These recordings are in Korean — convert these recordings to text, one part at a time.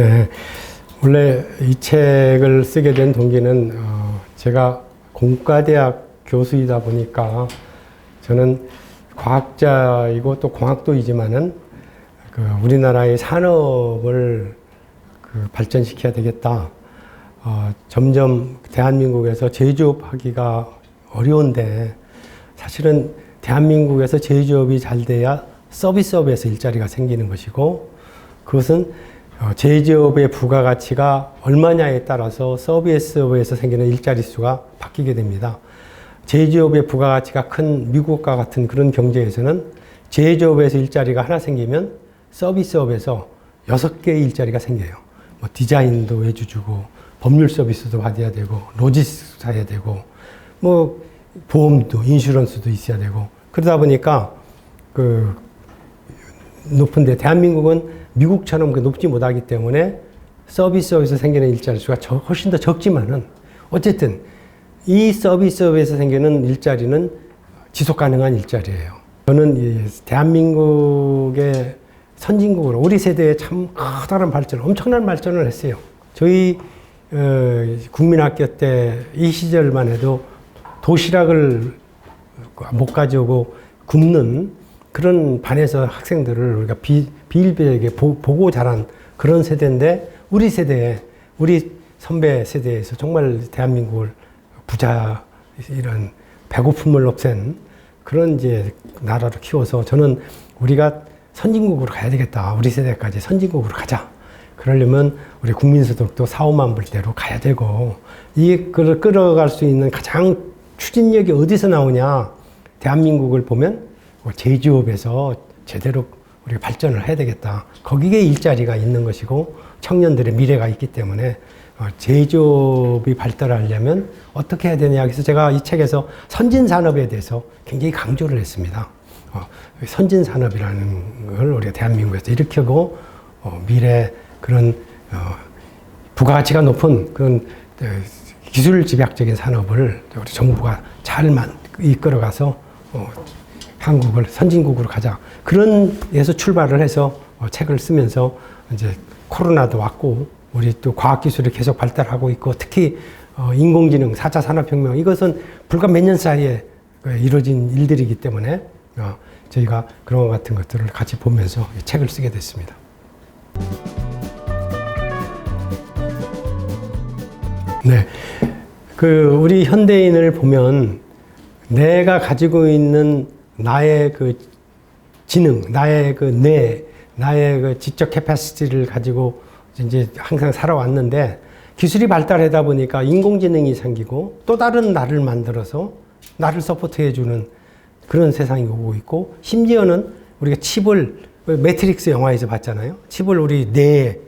네. 원래 이 책을 쓰게 된 동기는 제가 공과대학 교수이다 보니까 저는 과학자이고 또 공학도이지만은 우리나라의 산업을 발전시켜야 되겠다. 점점 대한민국에서 제조업하기가 어려운데 사실은 대한민국에서 제조업이 잘 돼야 서비스업에서 일자리가 생기는 것이고 그것은 제조업의 부가가치가 얼마냐에 따라서 서비스업에서 생기는 일자리 수가 바뀌게 됩니다. 제조업의 부가가치가 큰 미국과 같은 그런 경제에서는 제조업에서 일자리가 하나 생기면 서비스업에서 6개의 일자리가 생겨요. 뭐 디자인도 해주고 법률 서비스도 받아야 되고 로지스틱도 해야 되고 뭐 보험도 인슈런스도 있어야 되고 그러다 보니까 높은데 대한민국은 미국처럼 높지 못하기 때문에 서비스업에서 생기는 일자리 수가 훨씬 더 적지만은 어쨌든 이 서비스업에서 생기는 일자리는 지속 가능한 일자리예요. 저는 이 대한민국의 선진국으로 우리 세대에 참 커다란 발전, 엄청난 발전을 했어요. 저희 국민학교 때 이 시절만 해도 도시락을 못 가져오고 굶는 그런 반에서 학생들을 우리가 비일비재하게 보고 자란 그런 세대인데 우리 세대에 우리 선배 세대에서 정말 대한민국을 부자 이런 배고픔을 없앤 그런 이제 나라로 키워서 저는 우리가 선진국으로 가야 되겠다. 우리 세대까지 선진국으로 가자. 그러려면 우리 국민소득도 4, 5만 불대로 가야 되고 이걸 끌어갈 수 있는 가장 추진력이 어디서 나오냐. 대한민국을 보면 제조업에서 제대로 우리가 발전을 해야 되겠다. 거기에 일자리가 있는 것이고 청년들의 미래가 있기 때문에 제조업이 발달하려면 어떻게 해야 되냐. 그래서 제가 이 책에서 선진산업에 대해서 굉장히 강조를 했습니다. 선진산업이라는 걸 우리가 대한민국에서 일으키고 미래 그런 부가가치가 높은 그런 기술 집약적인 산업을 우리 정부가 잘 이끌어가서 한국을 선진국으로 가자. 그런 데서 출발을 해서 책을 쓰면서 이제 코로나도 왔고 우리 또 과학기술이 계속 발달하고 있고 특히 인공지능 4차 산업혁명 이것은 불과 몇 년 사이에 이루어진 일들이기 때문에 저희가 그런 것 같은 것들을 같이 보면서 책을 쓰게 됐습니다. 네. 우리 현대인을 보면 내가 가지고 있는 나의 지능, 나의 뇌, 나의 지적 캐파시티를 가지고 이제 항상 살아왔는데 기술이 발달하다 보니까 인공지능이 생기고 또 다른 나를 만들어서 나를 서포트해주는 그런 세상이 오고 있고 심지어는 우리가 칩을 매트릭스 영화에서 봤잖아요. 칩을 우리 뇌에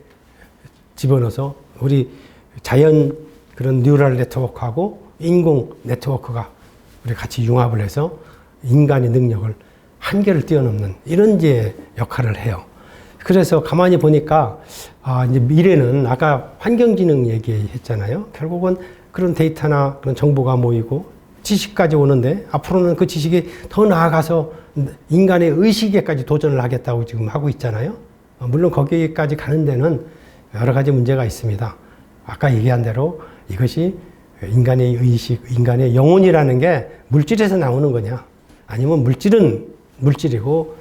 집어넣어서 우리 자연 그런 뉴럴 네트워크하고 인공 네트워크가 우리 같이 융합을 해서 인간의 능력을 한계를 뛰어넘는 이런 이제 역할을 해요. 그래서 가만히 보니까 이제 미래는 아까 환경지능 얘기했잖아요. 결국은 그런 데이터나 그런 정보가 모이고 지식까지 오는데 앞으로는 그 지식이 더 나아가서 인간의 의식에까지 도전을 하겠다고 지금 하고 있잖아요. 물론 거기까지 가는 데는 여러 가지 문제가 있습니다. 아까 얘기한 대로 이것이 인간의 의식, 인간의 영혼이라는 게 물질에서 나오는 거냐 아니면 물질은 물질이고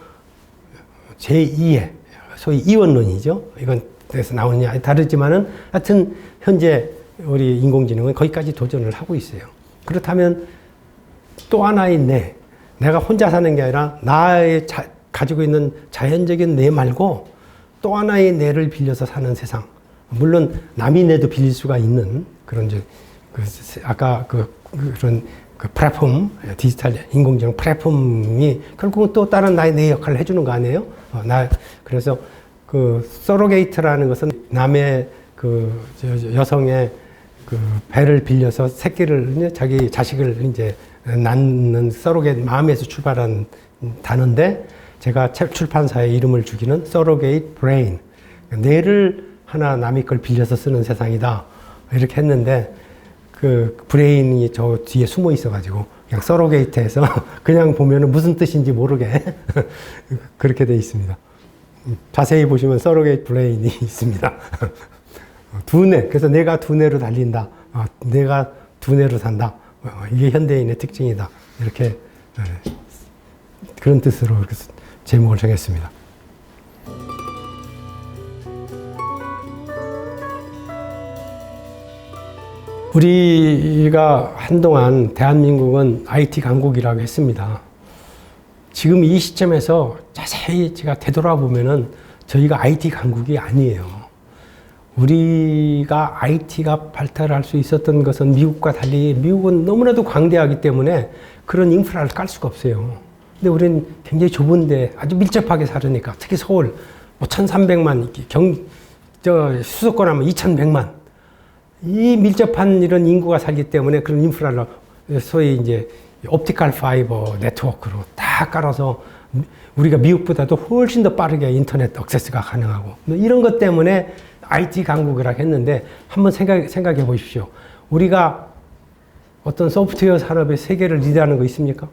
제2의 소위 이원론이죠. 이건 그래서 나오느냐 다르지만은 하여튼 현재 우리 인공지능은 거기까지 도전을 하고 있어요. 그렇다면 또 하나의 내가 혼자 사는 게 아니라 나의 가지고 있는 자연적인 뇌 말고 또 하나의 뇌를 빌려서 사는 세상. 물론 남의 뇌도 빌릴 수가 있는 그런 아까 그런 플랫폼, 디지털 인공지능 플랫폼이 결국은 또 다른 나의 뇌 역할을 해주는 거 아니에요? 그래서 서로게이트라는 것은 남의 여성의 배를 빌려서 새끼를 자기 자식을 이제 낳는 서로게이트 마음에서 출발한 단어인데 제가 책 출판사에 이름을 주기는 서로게이트 브레인 뇌를 하나 남의 걸 빌려서 쓰는 세상이다 이렇게 했는데 브레인이 저 뒤에 숨어 있어가지고 그냥 서로게이트해서 그냥 보면은 무슨 뜻인지 모르게 그렇게 돼 있습니다. 자세히 보시면 서로게이트 브레인이 있습니다. 두뇌, 그래서 내가 두뇌로 달린다. 내가 두뇌로 산다. 이게 현대인의 특징이다. 이렇게 그런 뜻으로 제목을 정했습니다. 우리가 한동안 대한민국은 IT 강국이라고 했습니다. 지금 이 시점에서 자세히 제가 되돌아보면은 저희가 IT 강국이 아니에요. 우리가 IT가 발달할 수 있었던 것은 미국과 달리 미국은 너무나도 광대하기 때문에 그런 인프라를 깔 수가 없어요. 근데 우리는 굉장히 좁은데 아주 밀접하게 살으니까 특히 서울 뭐 1,300만 수도권 하면 2,100만 이 밀접한 이런 인구가 살기 때문에 그런 인프라를 소위 이제 옵티컬 파이버 네트워크로 다 깔아서 우리가 미국보다도 훨씬 더 빠르게 인터넷 액세스가 가능하고 이런 것 때문에 IT 강국이라고 했는데 한번 생각해 보십시오. 우리가 어떤 소프트웨어 산업의 세계를 리드하는 거 있습니까?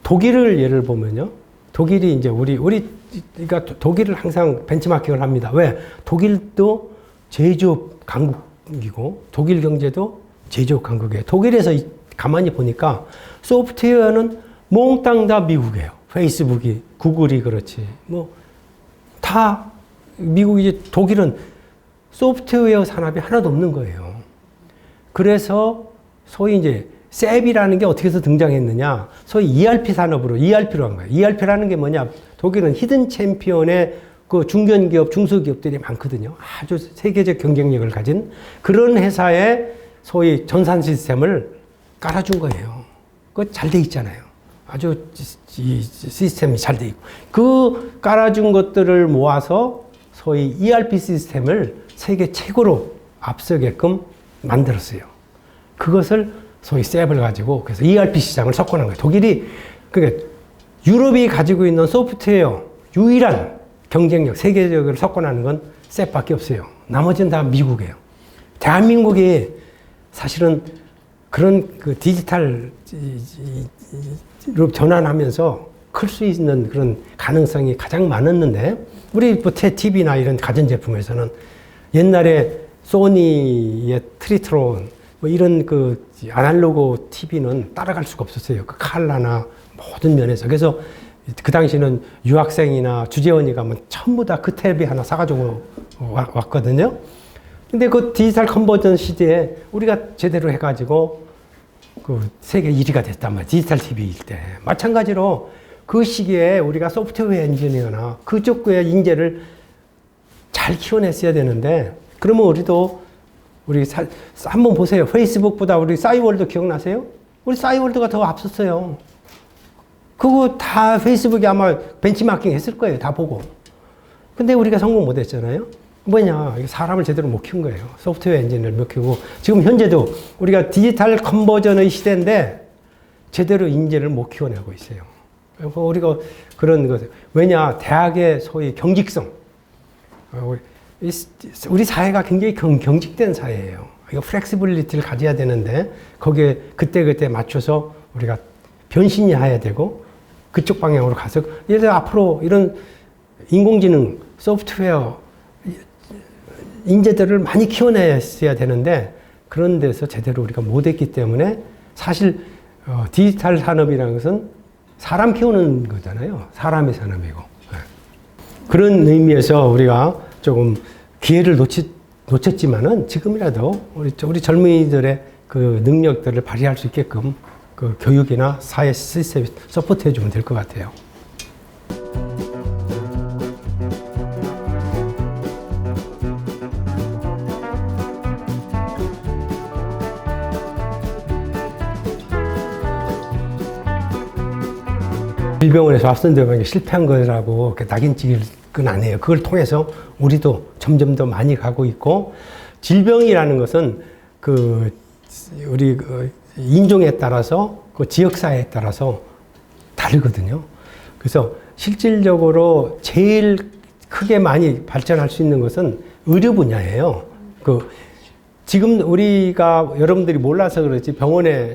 독일을 예를 보면요. 독일이 이제 우리가 독일을 항상 벤치마킹을 합니다. 왜? 독일도 제조업 강국이고 독일 경제도 제조업 강국이에요. 독일에서 가만히 보니까 소프트웨어는 몽땅 다 미국이에요. 페이스북이, 구글이 그렇지. 뭐 다 미국이지. 독일은 소프트웨어 산업이 하나도 없는 거예요. 그래서 소위 이제 셉이라는 게 어떻게 해서 등장했느냐. 소위 ERP 산업으로 ERP로 한 거예요. ERP라는 게 뭐냐. 독일은 히든 챔피언의 그 중견기업, 중소기업들이 많거든요. 아주 세계적 경쟁력을 가진 그런 회사에 소위 전산 시스템을 깔아준 거예요. 그거 잘 돼 있잖아요. 아주 이 시스템이 잘 돼 있고. 그 깔아준 것들을 모아서 소위 ERP 시스템을 세계 최고로 앞서게끔 만들었어요. 그것을 소위 셉을 가지고 그래서 ERP 시장을 석권한 거예요. 독일이 그러니까 유럽이 가지고 있는 소프트웨어 유일한 경쟁력 세계적으로 석권하는 건 셉밖에 없어요. 나머지는 다 미국이에요. 대한민국이 사실은 그런 그 디지털로 전환하면서 클 수 있는 그런 가능성이 가장 많았는데 우리 뭐 TV나 이런 가전제품에서는 옛날에 소니의 트리트론 뭐 이런 그 아날로그 TV는 따라갈 수가 없었어요. 그 칼라나 모든 면에서. 그래서 그 당시는 유학생이나 주재원이 가면 전부 다 그 탭이 하나 사가지고 왔거든요. 근데 그 디지털 컨버전 시대에 우리가 제대로 해가지고 그 세계 1위가 됐단 말이에요. 디지털 TV일 때. 마찬가지로 그 시기에 우리가 소프트웨어 엔지니어나 그쪽의 인재를 잘 키워냈어야 되는데 그러면 우리 한번 보세요. 페이스북보다 우리 싸이월드 기억나세요? 우리 싸이월드가 더 앞섰어요. 그거 다 페이스북이 아마 벤치마킹 했을 거예요. 다 보고. 근데 우리가 성공 못 했잖아요. 뭐냐. 사람을 제대로 못 키운 거예요. 소프트웨어 엔지니어를 못 키우고. 지금 현재도 우리가 디지털 컨버전의 시대인데 제대로 인재를 못 키워내고 있어요. 우리가 그런 것. 왜냐. 대학의 소위 경직성. 우리 사회가 굉장히 경직된 사회예요. 이거 플렉시빌리티를 가져야 되는데 거기에 그때 맞춰서 우리가 변신이 해야 되고 그쪽 방향으로 가서 예를 들어 앞으로 이런 인공지능 소프트웨어 인재들을 많이 키워냈어야 되는데 그런 데서 제대로 우리가 못했기 때문에 사실 디지털 산업이라는 것은 사람 키우는 거잖아요. 사람의 산업이고. 그런 의미에서 우리가 조금 기회를 놓쳤지만은 지금이라도 우리 젊은이들의 그 능력들을 발휘할 수 있게끔 그 교육이나 사회 시스템 서포트 해주면 될 것 같아요. 질병원에서 합선대방에 실패한 거라고 낙인 찍을 건 아니에요. 그걸 통해서 우리도 점점 더 많이 가고 있고 질병이라는 것은 우리 인종에 따라서 그 지역사회에 따라서 다르거든요. 그래서 실질적으로 제일 크게 많이 발전할 수 있는 것은 의료 분야예요. 지금 우리가 여러분들이 몰라서 그렇지 병원에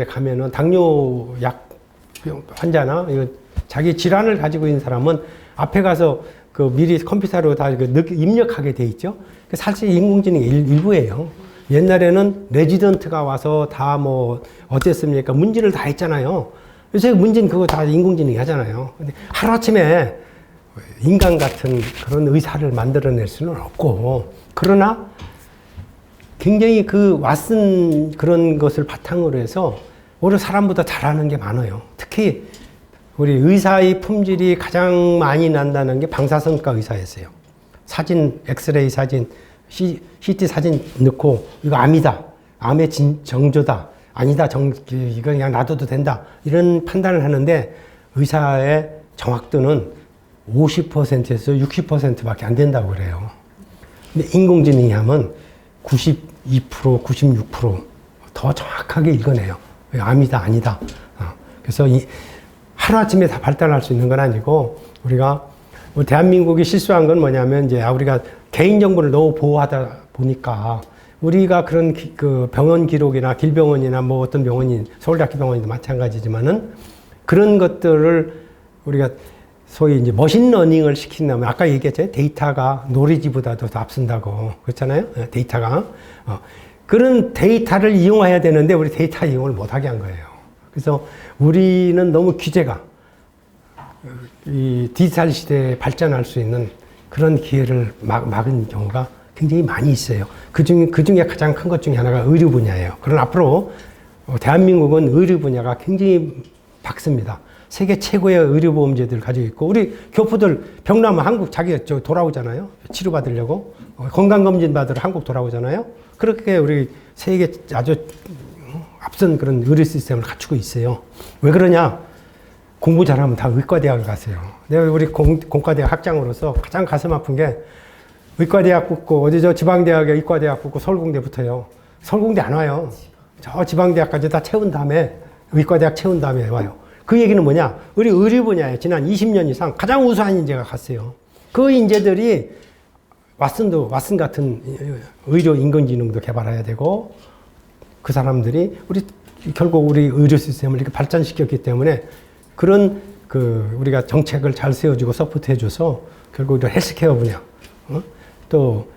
가면은 당뇨약 환자나 자기 질환을 가지고 있는 사람은 앞에 가서 그 미리 컴퓨터로 다 입력하게 돼 있죠. 사실 인공지능의 일부예요. 옛날에는 레지던트가 와서 다 뭐 어땠습니까? 문제를 다 했잖아요. 요새 문제는 그거 다 인공지능이 하잖아요. 근데 하루아침에 인간 같은 그런 의사를 만들어낼 수는 없고, 그러나 굉장히 그 왓슨 그런 것을 바탕으로 해서 오히려 사람보다 잘하는 게 많아요. 특히 우리 의사의 품질이 가장 많이 난다는 게 방사선과 의사였어요. 사진, 엑스레이 사진, CT 사진 넣고 이거 암이다, 암의 정조다, 아니다, 이거 그냥 놔둬도 된다, 이런 판단을 하는데 의사의 정확도는 50%에서 60%밖에 안 된다고 그래요. 근데 인공지능이 하면 92%, 96%더 정확하게 읽어내요. 암이다, 아니다. 그래서 하루아침에 다 발달할 수 있는 건 아니고, 우리가 대한민국이 실수한 건 뭐냐면, 이제 우리가 개인정보를 너무 보호하다 보니까 우리가 그런 그 병원 기록이나 길병원이나 뭐 어떤 병원인, 서울대학교 병원이도 마찬가지지만은 그런 것들을 우리가 소위 이제 머신러닝을 시킨다면, 아까 얘기했죠. 데이터가 노리지보다도 더 앞선다고. 그렇잖아요. 데이터가. 그런 데이터를 이용해야 되는데 우리 데이터 이용을 못하게 한 거예요. 그래서 우리는 너무 규제가, 이 디지털 시대에 발전할 수 있는 그런 기회를 막은 경우가 굉장히 많이 있어요. 그 중에 가장 큰 것 중에 하나가 의료 분야예요. 그러나 앞으로 대한민국은 의료 분야가 굉장히 밝습니다. 세계 최고의 의료보험제도를 가지고 있고, 우리 교포들 병 나면 한국 자기가 돌아오잖아요. 치료받으려고. 건강검진 받으러 한국 돌아오잖아요. 그렇게 우리 세계 아주 앞선 그런 의료 시스템을 갖추고 있어요. 왜 그러냐? 공부 잘하면 다 의과대학을 가세요. 내가 우리 공과대학 학장으로서 가장 가슴 아픈 게, 의과대학 붙고 어디 저 지방대학에 의과대학 붙고 서울공대 붙어요. 서울공대 안 와요. 저 지방대학까지 다 채운 다음에, 의과대학 채운 다음에 와요. 그 얘기는 뭐냐? 우리 의료 분야에 지난 20년 이상 가장 우수한 인재가 갔어요. 그 인재들이 왓슨 같은 의료 인공지능도 개발해야 되고, 그 사람들이 결국 우리 의료 시스템을 이렇게 발전시켰기 때문에, 그런 우리가 정책을 잘 세워주고 서포트해줘서 결국 우리 헬스케어 분야, 또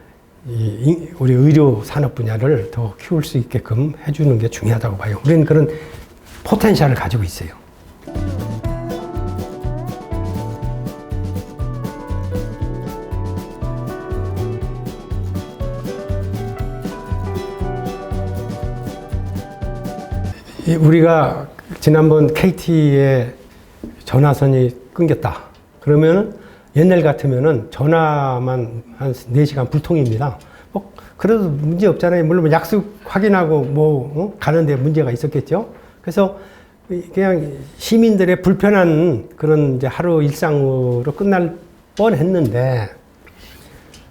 우리 의료 산업 분야를 더 키울 수 있게끔 해주는 게 중요하다고 봐요. 우리는 그런 포텐셜을 가지고 있어요. 우리가 지난번 KT에 전화선이 끊겼다. 그러면 옛날 같으면은 전화만 한 4시간 불통입니다. 뭐 그래도 문제 없잖아요. 물론 약속 확인하고 가는데 문제가 있었겠죠. 그래서 그냥 시민들의 불편한 그런 이제 하루 일상으로 끝날 뻔했는데,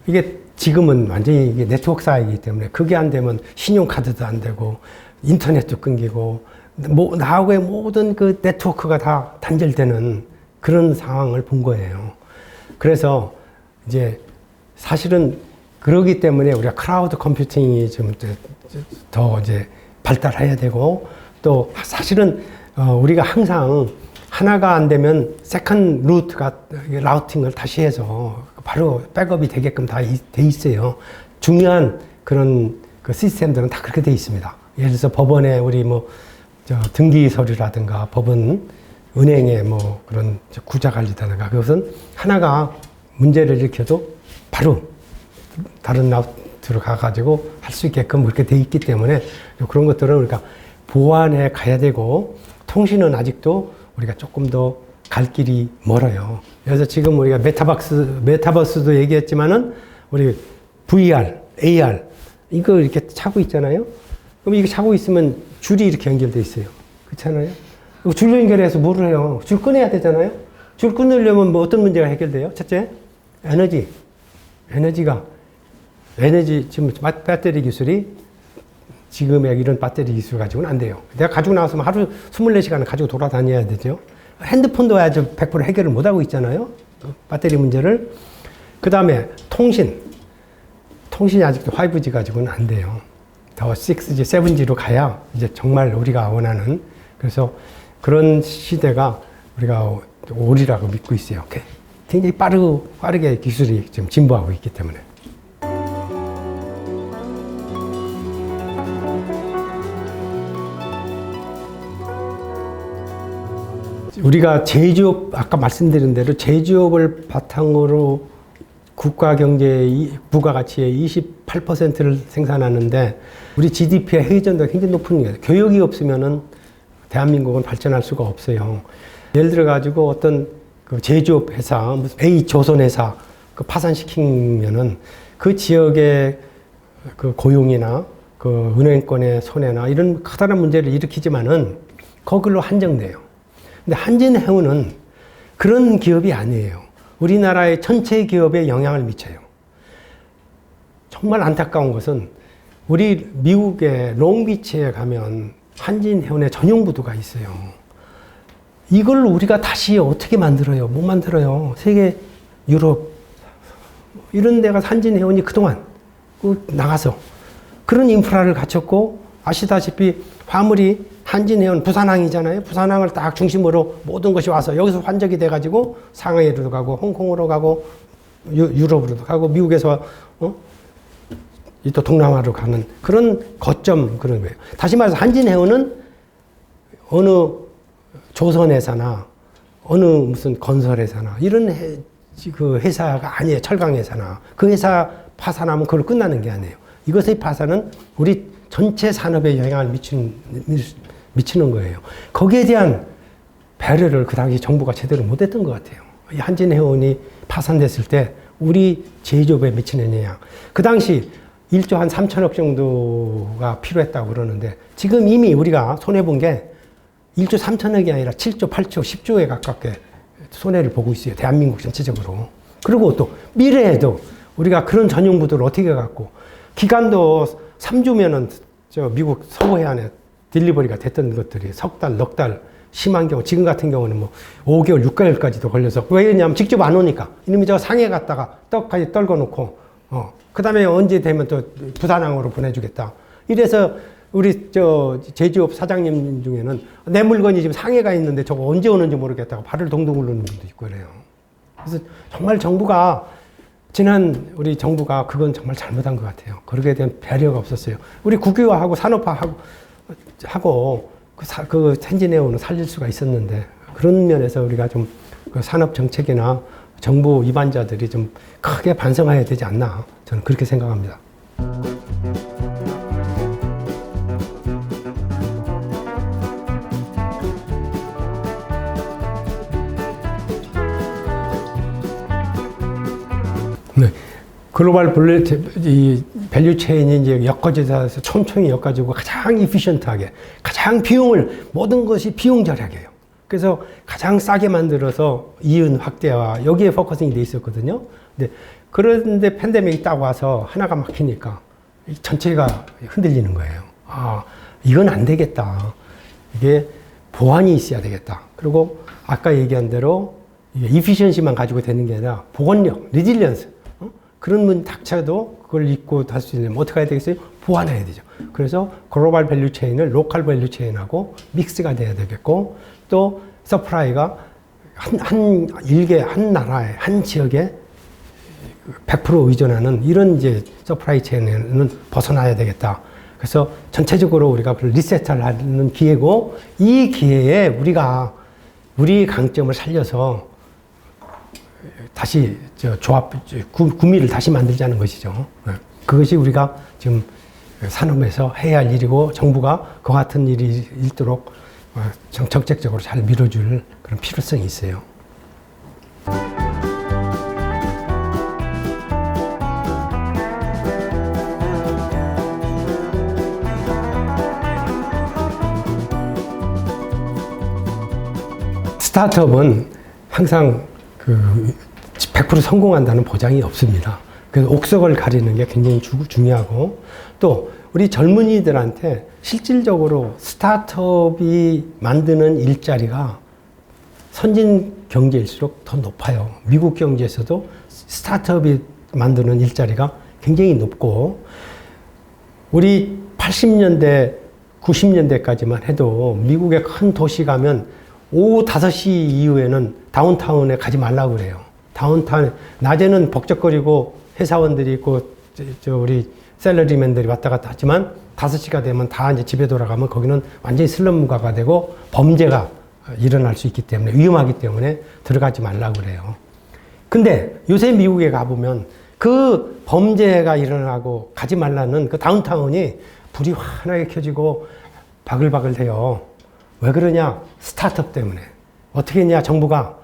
이게 지금은 완전히 이게 네트워크 사회이기 때문에 그게 안 되면 신용카드도 안 되고 인터넷도 끊기고 나하고의 모든 그 네트워크가 다 단절되는 그런 상황을 본 거예요. 그래서 이제 사실은 그러기 때문에 우리가 클라우드 컴퓨팅이 좀 더 이제 발달해야 되고, 또 사실은 우리가 항상 하나가 안 되면 세컨드 라우팅을 다시 해서 바로 백업이 되게끔 다 돼 있어요. 중요한 그런 그 시스템들은 다 그렇게 돼 있습니다. 예를 들어서 법원에 우리 등기 서류라든가 법원, 은행에 그런 구자 관리다든가, 그것은 하나가 문제를 일으켜도 바로 다른 라우트로 가가지고 할 수 있게끔 그렇게 돼 있기 때문에 그런 것들은 우리가 보완해 가야 되고, 통신은 아직도 우리가 조금 더 갈 길이 멀어요. 그래서 지금 우리가 메타버스도 얘기했지만은 우리 VR, AR 이거 이렇게 차고 있잖아요. 그럼 이거 차고 있으면 줄이 이렇게 연결돼 있어요. 그렇잖아요. 줄 연결해서 뭐를 해요? 줄 끊어야 되잖아요. 줄 끊으려면 어떤 문제가 해결돼요? 첫째, 에너지 지금 배터리 기술이 지금의 이런 배터리 기술 가지고는 안 돼요. 내가 가지고 나왔으면 하루 24시간을 가지고 돌아다녀야 되죠. 핸드폰도 아주 100% 해결을 못하고 있잖아요. 배터리 문제를. 그 다음에 통신이 아직도 5G 가지고는 안 돼요. 더 6G, 7G로 가야 이제 정말 우리가 원하는, 그래서 그런 시대가 우리가 오리라고 믿고 있어요. 굉장히 빠르게 기술이 지금 진보하고 있기 때문에. 우리가 제조업, 아까 말씀드린 대로 제조업을 바탕으로 국가 경제의 부가가치의 28%를 생산하는데 우리 GDP의 회전도가 굉장히 높은 거예요. 교육이 없으면은 대한민국은 발전할 수가 없어요. 예를 들어 가지고 어떤 그 제조업 회사, 무슨 A 조선 회사 그 파산시키면은 그 지역의 그 고용이나 그 은행권의 손해나 이런 커다란 문제를 일으키지만은 거기로 한정돼요. 근데 한진해운은 그런 기업이 아니에요. 우리나라의 전체 기업에 영향을 미쳐요. 정말 안타까운 것은 우리 미국의 롱비치에 가면 한진해운의 전용 부두가 있어요. 이걸 우리가 다시 어떻게 만들어요? 못 만들어요. 세계, 유럽 이런 데가 한진해운이 그동안 나가서 그런 인프라를 갖췄고 아시다시피 화물이 한진해운 부산항이잖아요. 부산항을 딱 중심으로 모든 것이 와서 여기서 환적이 돼가지고 상하이로 가고 홍콩으로 가고 유럽으로도 가고 미국에서 또 동남아로 가는 그런 거점 그런 거예요. 다시 말해서 한진해운은 어느 조선회사나 어느 무슨 건설회사나 이런 그 회사가 아니에요. 철강회사나 그 회사 파산하면 그걸 끝나는 게 아니에요. 이것의 파산은 우리 전체 산업에 영향을 미치는 거예요. 거기에 대한 배려를 그 당시 정부가 제대로 못했던 것 같아요. 이 한진해운이 파산됐을 때 우리 제조업에 미치는 영향. 그 당시 1조 한 3천억 정도가 필요했다고 그러는데 지금 이미 우리가 손해본 게 1조 3천억이 아니라 7조, 8조, 10조에 가깝게 손해를 보고 있어요. 대한민국 전체적으로. 그리고 또 미래에도 우리가 그런 전용 부두를 어떻게 갖고 기간도 3주면은 저 미국 서해안에 딜리버리가 됐던 것들이 석 달, 넉 달, 심한 경우, 지금 같은 경우는 뭐 5개월, 6개월까지도 걸려서 왜냐면 직접 안 오니까 이놈이 저 상해 갔다가 떡까지 떨궈 놓고 그 다음에 언제 되면 또 부산항으로 보내주겠다. 이래서 우리 저 제조업 사장님 중에는 내 물건이 지금 상해가 있는데 저거 언제 오는지 모르겠다고 발을 동동 굴르는 분도 있고 그래요. 그래서 정말 우리 정부가 그건 정말 잘못한 것 같아요. 거기에 대한 배려가 없었어요. 우리 국유화하고 산업화하고 그 한진해운을 살릴 수가 있었는데 그런 면에서 우리가 좀 그 산업 정책이나 정부 위반자들이 좀 크게 반성해야 되지 않나 저는 그렇게 생각합니다. 네. 글로벌 밸류 체인이 이제 엮어져서 촘촘히 엮어지고 가장 이피션트하게, 가장 모든 것이 비용 절약이에요. 그래서 가장 싸게 만들어서 이윤 확대와 여기에 포커싱이 돼 있었거든요. 그런데 팬데믹이 딱 와서 하나가 막히니까 전체가 흔들리는 거예요. 아, 이건 안 되겠다. 이게 보완이 있어야 되겠다. 그리고 아까 얘기한 대로 이피션시만 가지고 되는 게 아니라 보건력, 리질리언스. 그런 문 닥쳐도 그걸 잊고 할 수 있는 어떻게 해야 되겠어요? 보완해야 되죠. 그래서 글로벌 밸류 체인을 로컬 밸류 체인하고 믹스가 돼야 되겠고 또 서프라이가 한 나라에 한 지역에 100% 의존하는 이런 이제 서프라이 체인에는 벗어나야 되겠다. 그래서 전체적으로 우리가 리셋을 하는 기회고 이 기회에 우리가 우리 강점을 살려서 다시 구미를 다시 만들자는 것이죠. 그것이 우리가 지금 산업에서 해야 할 일이고 정부가 그 같은 일이 있도록 정책적으로 잘 밀어줄 그런 필요성이 있어요. 스타트업은 항상 100% 성공한다는 보장이 없습니다. 그래서 옥석을 가리는 게 굉장히 중요하고 또 우리 젊은이들한테 실질적으로 스타트업이 만드는 일자리가 선진 경제일수록 더 높아요. 미국 경제에서도 스타트업이 만드는 일자리가 굉장히 높고 우리 80년대, 90년대까지만 해도 미국의 큰 도시 가면 오후 5시 이후에는 다운타운에 가지 말라고 그래요. 다운타운, 낮에는 벅적거리고 회사원들이 있고, 우리 샐러리맨들이 왔다 갔다 하지만 5시가 되면 다 이제 집에 돌아가면 거기는 완전히 슬럼가가 되고 범죄가 일어날 수 있기 때문에, 위험하기 때문에 들어가지 말라고 그래요. 근데 요새 미국에 가보면 그 범죄가 일어나고 가지 말라는 그 다운타운이 불이 환하게 켜지고 바글바글 돼요. 왜 그러냐? 스타트업 때문에. 어떻게 했냐? 정부가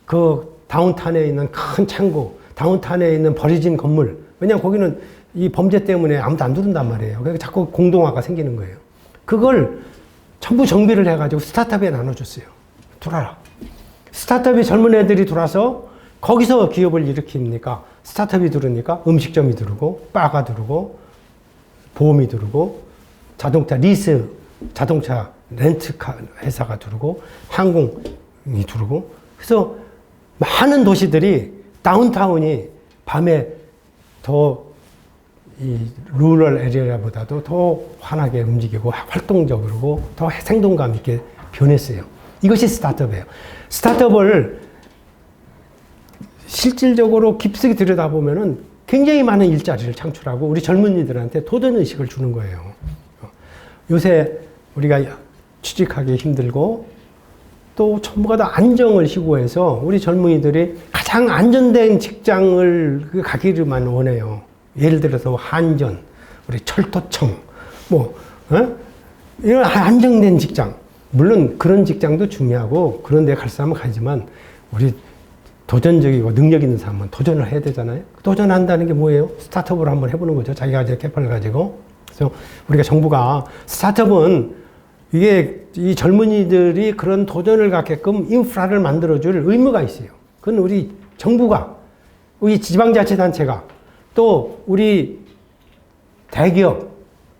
그 다운타운에 있는 큰 창고, 다운타운에 있는 버려진 건물, 왜냐면 거기는 이 범죄 때문에 아무도 안 들어온단 말이에요. 그러니까 자꾸 공동화가 생기는 거예요. 그걸 전부 정비를 해가지고 스타트업에 나눠줬어요. 들어와라. 스타트업에 젊은 애들이 들어와서 거기서 기업을 일으킵니까? 스타트업이 들어오니까 음식점이 들어오고, 바가 들어오고, 보험이 들어오고, 자동차 리스, 자동차 렌트카 회사가 들어오고, 항공이 들어오고, 그래서 많은 도시들이 다운타운이 밤에 더 이 루럴 에리어보다도 더 환하게 움직이고 활동적이고 더 생동감 있게 변했어요. 이것이 스타트업이에요. 스타트업을 실질적으로 깊숙이 들여다보면은 굉장히 많은 일자리를 창출하고 우리 젊은이들한테 도전의식을 주는 거예요. 요새 우리가 취직하기 힘들고 또 전부가 다 안정을 시고해서 우리 젊은이들이 가장 안전된 직장을 가기를만 원해요. 예를 들어서 한전, 우리 철도청, 이런 안정된 직장. 물론 그런 직장도 중요하고 그런 데 갈 사람은 가지만 우리 도전적이고 능력 있는 사람은 도전을 해야 되잖아요. 도전한다는 게 뭐예요? 스타트업을 한번 해보는 거죠. 자기가 이제 캐피탈을 가지고. 그래서 우리가 정부가 스타트업은 이게 이 젊은이들이 그런 도전을 갖게끔 인프라를 만들어줄 의무가 있어요. 그건 우리 정부가, 우리 지방자치단체가, 또 우리 대기업,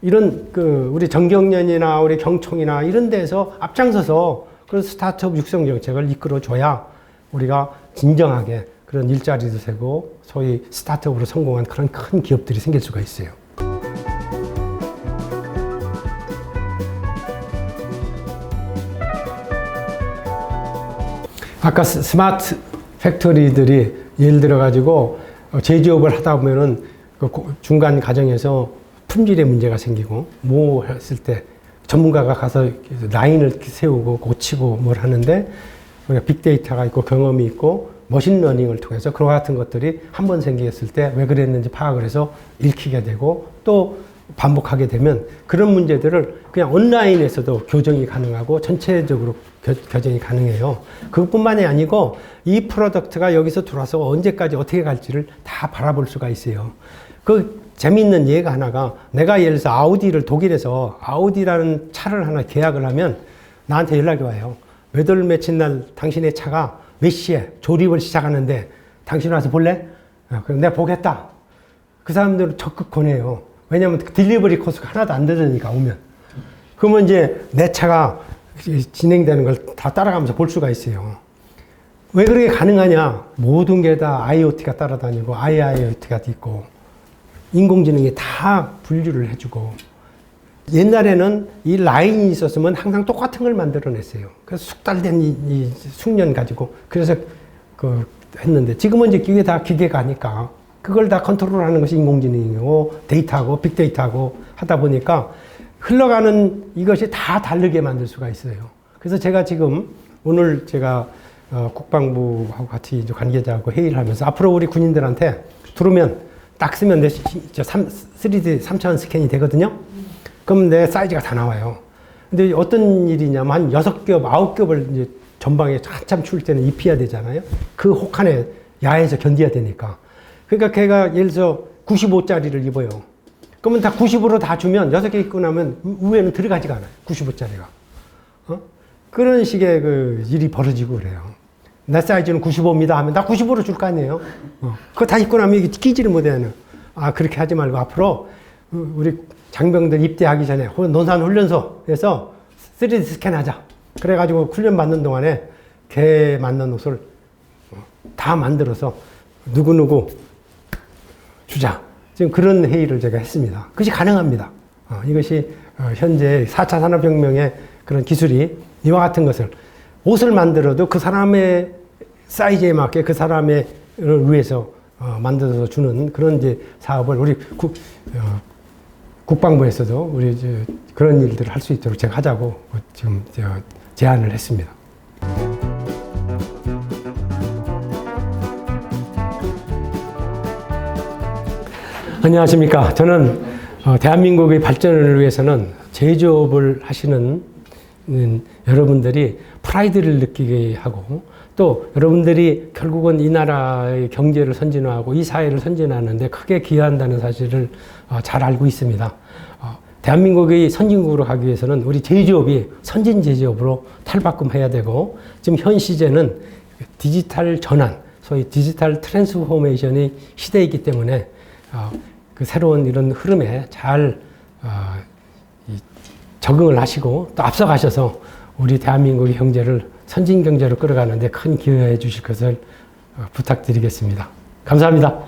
이런 우리 정경련이나 우리 경총이나 이런 데서 앞장서서 그런 스타트업 육성 정책을 이끌어줘야 우리가 진정하게 그런 일자리도 세고 소위 스타트업으로 성공한 그런 큰 기업들이 생길 수가 있어요. 아까 스마트 팩토리들이 예를 들어 가지고 제조업을 하다 보면은 그 중간 과정에서 품질의 문제가 생기고 뭐 했을 때 전문가가 가서 라인을 세우고 고치고 뭘 하는데 우리가 빅데이터가 있고 경험이 있고 머신러닝을 통해서 그와 같은 것들이 한 번 생겼을 때 왜 그랬는지 파악을 해서 읽히게 되고 또 반복하게 되면 그런 문제들을 그냥 온라인에서도 교정이 가능하고 전체적으로 교정이 가능해요. 그것뿐만이 아니고 이 프로덕트가 여기서 들어와서 언제까지 어떻게 갈지를 다 바라볼 수가 있어요. 그 재미있는 예가 하나가 내가 예를 들어서 아우디를 독일에서 아우디라는 차를 하나 계약을 하면 나한테 연락이 와요. 몇 월 며칠 날 당신의 차가 몇 시에 조립을 시작하는데 당신 와서 볼래? 그럼 내가 보겠다. 그 사람들은 적극 권해요. 왜냐면 딜리버리 코스가 하나도 안 되니까 오면. 그러면 이제 내 차가 진행되는 걸 다 따라가면서 볼 수가 있어요. 왜 그렇게 가능하냐? 모든 게 다 IoT가 따라다니고 IIoT가 있고 인공지능이 다 분류를 해주고 옛날에는 이 라인이 있었으면 항상 똑같은 걸 만들어냈어요. 그래서 숙달된 이 숙련 가지고 그래서 했는데 지금은 이제 이게 다 기계가 하니까 그걸 다 컨트롤하는 것이 인공지능이고 데이터하고 빅데이터하고 하다 보니까 흘러가는 이것이 다 다르게 만들 수가 있어요. 그래서 제가 지금 오늘 제가 국방부하고 같이 이제 관계자하고 회의를 하면서 앞으로 우리 군인들한테 들어오면 딱 쓰면 내 3D 3차원 스캔이 되거든요. 그럼 내 사이즈가 다 나와요. 근데 어떤 일이냐면 한 6겹, 9겹을 이제 전방에 한참 추울 때는 입혀야 되잖아요. 그 혹한에 야외에서 견뎌야 되니까. 그러니까 걔가 예를 들어서 95짜리를 입어요. 그러면 다 90으로 다 주면 6개 입고 나면 위에는 들어가지가 않아요. 95짜리가. 그런 식의 일이 벌어지고 그래요. 내 사이즈는 95입니다 하면 나 95로 줄 거 아니에요. 그거 다 입고 나면 이게 끼지를 못해요. 그렇게 하지 말고 앞으로 우리 장병들 입대하기 전에 논산훈련소에서 3D 스캔하자. 그래가지고 훈련 받는 동안에 걔 맞는 옷을 다 만들어서 누구누구 주자. 지금 그런 회의를 제가 했습니다. 그것이 가능합니다. 이것이 현재 4차 산업혁명의 그런 기술이 이와 같은 것을 옷을 만들어도 그 사람의 사이즈에 맞게 그 사람의 위해서 만들어서 주는 그런 이제 사업을 우리 국방부에서도 우리 이제 그런 일들을 할 수 있도록 제가 하자고 지금 제안을 했습니다. 안녕하십니까. 저는 대한민국의 발전을 위해서는 제조업을 하시는 여러분들이 프라이드를 느끼게 하고 또 여러분들이 결국은 이 나라의 경제를 선진화하고 이 사회를 선진화하는데 크게 기여한다는 사실을 잘 알고 있습니다. 대한민국의 선진국으로 가기 위해서는 우리 제조업이 선진 제조업으로 탈바꿈해야 되고 지금 현 시제는 디지털 전환, 소위 디지털 트랜스포메이션의 시대이기 때문에 그 새로운 이런 흐름에 잘 적응을 하시고 또 앞서가셔서 우리 대한민국의 경제를 선진 경제로 끌어가는데 큰 기여해 주실 것을 부탁드리겠습니다. 감사합니다.